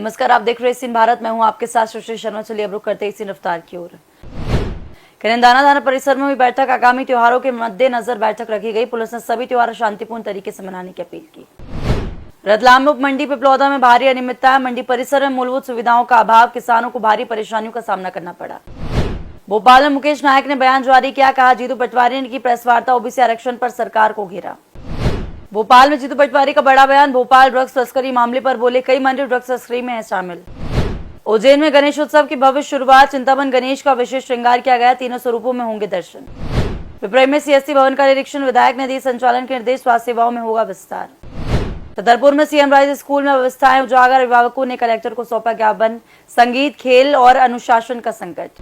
नमस्कार, आप देख रहे हैं सीन भारत। मैं हूं आपके साथ सुश्री शर्मा। चलिए अब रुक करते हैं इसी रफ्तार की ओर। करेंदाना थाना परिसर में हुई बैठक। आगामी त्योहारों के मद्देनजर बैठक रखी गई। पुलिस ने सभी त्योहार शांतिपूर्ण तरीके से मनाने की अपील की। रतलाम उप मंडी पिपलौदा में भारी अनियमितता। मंडी परिसर में मूलभूत सुविधाओं का अभाव, किसानों को भारी परेशानियों का सामना करना पड़ा। भोपाल में मुकेश नायक ने बयान जारी किया। कहा, जीतू पटवारी ने की प्रेस वार्ता, ओबीसी आरक्षण पर सरकार को घेरा। भोपाल में जीतू पटवारी का बड़ा बयान। भोपाल ड्रग्स तस्करी मामले पर बोले, कई मंत्री ड्रग्स तस्करी में है शामिल। उज्जैन में गणेश उत्सव की भव्य शुरुआत। चिंतामन गणेश का विशेष श्रृंगार किया गया। तीनों स्वरूपों में होंगे दर्शन। पिपराई में सीएससी भवन का निरीक्षण। विधायक ने दिए संचालन के निर्देश। स्वास्थ्य सेवाओं में होगा विस्तार। छतरपुर में सीएम राइज स्कूल में व्यवस्थाएं उजागर। अभिभावकों ने कलेक्टर को सौंपा ज्ञापन। संगीत, खेल और अनुशासन का संकट।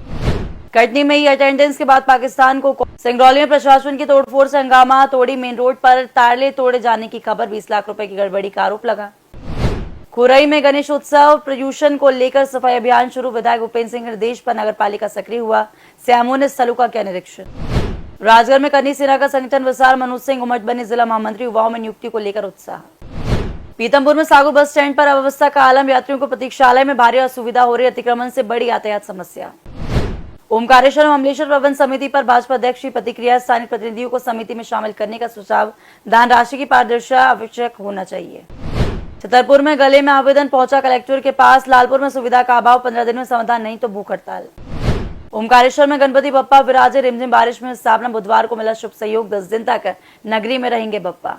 कटनी में ही अटेंडेंस के बाद पाकिस्तान को। सिंगरौली में प्रशासन की तोड़फोड़ से हंगामा। तोड़ी मेन रोड पर ताले तोड़े जाने की खबर। 20 लाख रुपए की गड़बड़ी का आरोप लगा। खुरई में गणेश उत्सव प्रदूषण को लेकर सफाई अभियान शुरू। विधायक भूपेंद्र सिंह के निर्देश पर नगर पालिका सक्रिय हुआ। सीएमओ ने स्थलों का किया निरीक्षण। राजगढ़ में करनी सेना का संगठन विस्तार। मनोज सिंह उमट बने जिला महामंत्री। युवाओं में नियुक्ति को लेकर उत्साह। पीतमपुर में सागु बस स्टैंड पर अव्यवस्था का आलम। यात्रियों को प्रतीक्षालय में भारी असुविधा हो रही। अतिक्रमण से बड़ी यातायात समस्या। ओमकारेश्वर अमलेश्वर प्रबंध समिति पर भाजपा अध्यक्ष की प्रतिक्रिया। स्थानीय प्रतिनिधियों को समिति में शामिल करने का सुझाव। दान राशि की पारदर्शिता आवश्यक होना चाहिए। छतरपुर में गले में आवेदन पहुंचा कलेक्टर के पास। लालपुर में सुविधा का अभाव। 15 दिन में समाधान नहीं तो भूख हड़ताल। ओमकारेश्वर में गणपति बप्पा विराजे। रिमझिम बारिश में स्थापना। बुधवार को मिला शुभ सहयोग। 10 दिन तक नगरी में रहेंगे बप्पा।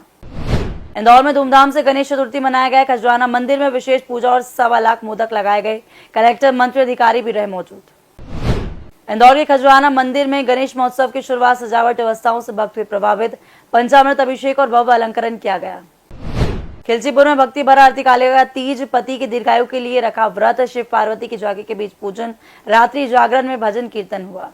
इंदौर में धूमधाम से गणेश चतुर्थी मनाया गया। खजवाना मंदिर में विशेष पूजा और 1.25 लाख मोदक लगाए गए। कलेक्टर, मंत्री, अधिकारी भी रहे मौजूद। इंदौर के खजवाना मंदिर में गणेश महोत्सव की शुरुआत। सजावट व्यवस्थाओं से भक्त हुए प्रभावित। पंचामृत अभिषेक और भव्य अलंकरण किया गया। खिलचीपुर में भक्ति भरा आरती कालेगा तीज। पति की दीर्घायु के लिए रखा व्रत। शिव पार्वती की जाके के बीच पूजन। रात्रि जागरण में भजन कीर्तन हुआ।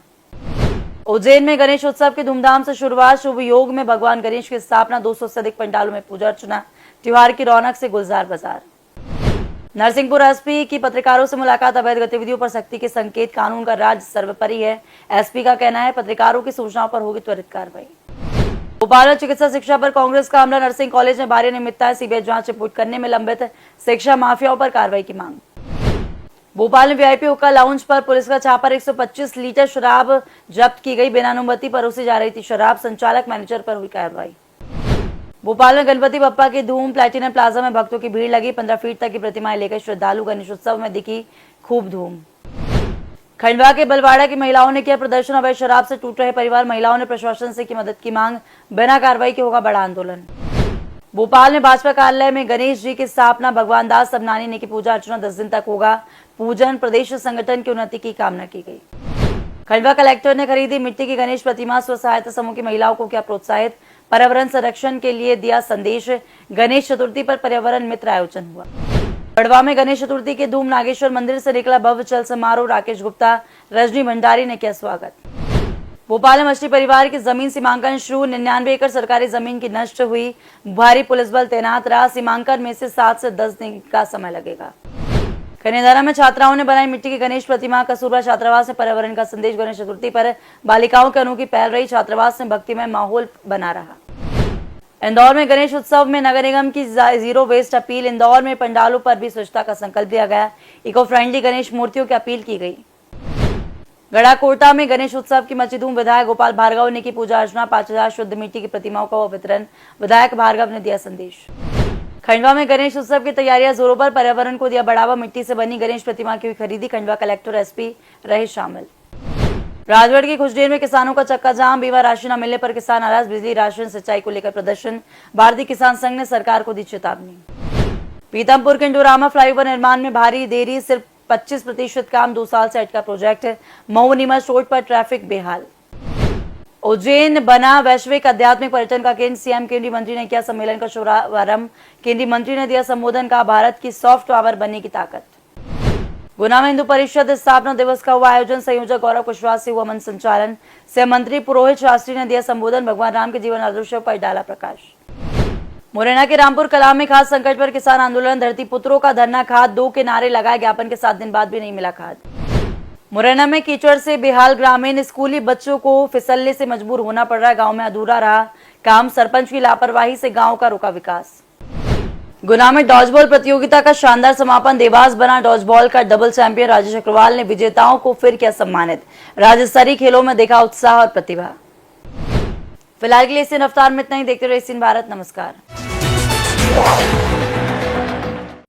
उज्जैन में गणेश उत्सव की धूमधाम से शुरुआत। शुभ योग में भगवान गणेश की स्थापना। 200 से अधिक पंडालों में पूजा अर्चना। त्योहार की रौनक से गुलजार बाजार। नरसिंहपुर एसपी की पत्रकारों से मुलाकात। अवैध गतिविधियों पर सख्ती के संकेत। कानून का राज सर्वोपरि है। एसपी का कहना है, पत्रकारों की सूचनाओं पर होगी त्वरित कार्रवाई। भोपाल में चिकित्सा शिक्षा पर कांग्रेस का हमला। नर्सिंग कॉलेज में भारी अनियमितताएं। सीबीआई जांच रिपोर्ट करने में लंबित। शिक्षा माफियाओं पर कार्रवाई की मांग। भोपाल में वीआईपी हुक्का लाउंज पर पुलिस का छापा। 125 लीटर शराब जब्त की गई। बिना अनुमति परोसी जा रही थी शराब। संचालक, मैनेजर पर हुई कार्रवाई। भोपाल में गणपति बप्पा की धूम। प्लैटिनम प्लाजा में भक्तों की भीड़ लगी। 15 फीट तक की प्रतिमाएं लेकर श्रद्धालु। गणेश उत्सव में दिखी खूब धूम। खंडवा के बलवाड़ा की महिलाओं ने किया प्रदर्शन। अवैध शराब से टूट रहे परिवार। महिलाओं ने प्रशासन से की मदद की मांग। बिना कार्रवाई के होगा बड़ा आंदोलन। भोपाल में भाजपा कार्यालय में गणेश जी की स्थापना। भगवान दास सबनानी ने की पूजा अर्चना। 10 दिन तक होगा पूजन। प्रदेश संगठन की उन्नति की कामना की गई। खंडवा कलेक्टर ने खरीदी मिट्टी की गणेश प्रतिमा। स्व सहायता समूह की महिलाओं को किया प्रोत्साहित। पर्यावरण संरक्षण के लिए दिया संदेश। गणेश चतुर्थी पर पर्यावरण मित्र आयोजन हुआ। बड़वा में गणेश चतुर्थी के धूम। नागेश्वर मंदिर से निकला भव्य चल समारोह। राकेश गुप्ता, रजनी भंडारी ने किया स्वागत। भोपाल में मछली परिवार की जमीन सीमांकन शुरू। 99 एकड़ सरकारी जमीन की नष्ट हुई। भारी पुलिस बल तैनात रहा। सीमांकन में से 7 से 10 दिन का समय लगेगा। कन्यादारा में छात्राओं ने बनाई मिट्टी की गणेश प्रतिमा। कसूरबा छात्रावास में पर्यावरण का संदेश। गणेश चतुर्थी पर बालिकाओं की अनोखी पहल रही। छात्रावास में भक्तिमय माहौल बना रहा। इंदौर में गणेश उत्सव में नगर निगम की जीरो वेस्ट अपील। इंदौर में पंडालों पर भी स्वच्छता का संकल्प लिया गया। इको फ्रेंडली गणेश मूर्तियों की अपील की गई। गढ़ाकोटा में गणेश उत्सव की मची धूम। विधायक गोपाल भार्गव ने की पूजा अर्चना। 5000 शुद्ध मिट्टी की प्रतिमाओं का वितरण। विधायक भार्गव ने दिया संदेश। खंडवा में गणेश उत्सव की तैयारियां जोरों पर। पर्यावरण को दिया बढ़ावा। मिट्टी से बनी गणेश प्रतिमा की हुई खरीदी। खंडवा कलेक्टर, एसपी रहे शामिल। राजगढ़ की खुशडेर में किसानों का चक्का जाम। बीमा राशि न मिलने पर किसान नाराज। बिजली, राशन, सिंचाई को लेकर प्रदर्शन। भारतीय किसान संघ ने सरकार को दी चेतावनी। पीतमपुर के इंडोरामा फ्लाईओवर निर्माण में भारी देरी। सिर्फ 25% काम। 2 साल से अटका प्रोजेक्ट। मऊ नीमच रोड पर ट्रैफिक बेहाल। उज्जैन बना वैश्विक आध्यात्मिक पर्यटन का केंद्र। सीएम, केंद्रीय मंत्री ने किया सम्मेलन का शुभारंभ। केंद्रीय मंत्री ने दिया संबोधन। का भारत की सॉफ्ट पावर बनने की ताकत। गुना में हिंदू परिषद स्थापना दिवस का हुआ आयोजन। संयोजक गौरव कुशवाहा से हुआ मंच संचालन। से मंत्री पुरोहित शास्त्री ने दिया संबोधन। भगवान राम के जीवन आदर्शों पर डाला प्रकाश। मुरैना के रामपुर कला में खाद संकट पर किसान आंदोलन। धरती पुत्रों का धरना। खाद दो के नारे लगाए। ज्ञापन के 7 दिन बाद भी नहीं मिला खाद। मुरैना में कीचड़ से बेहाल ग्रामीण। स्कूली बच्चों को फिसलने से मजबूर होना पड़ रहा है। गांव में अधूरा रहा काम। सरपंच की लापरवाही से गांव का रुका विकास। गुना में डॉजबॉल प्रतियोगिता का शानदार समापन। देवास बना डॉजबॉल का डबल चैंपियन। राजेश अग्रवाल ने विजेताओं को फिर किया सम्मानित। राज्य स्तरीय खेलों में देखा उत्साह और प्रतिभा। फिलहाल के लिए इसी रफ्तार में इतना ही। देखते रहिए सीन भारत। नमस्कार।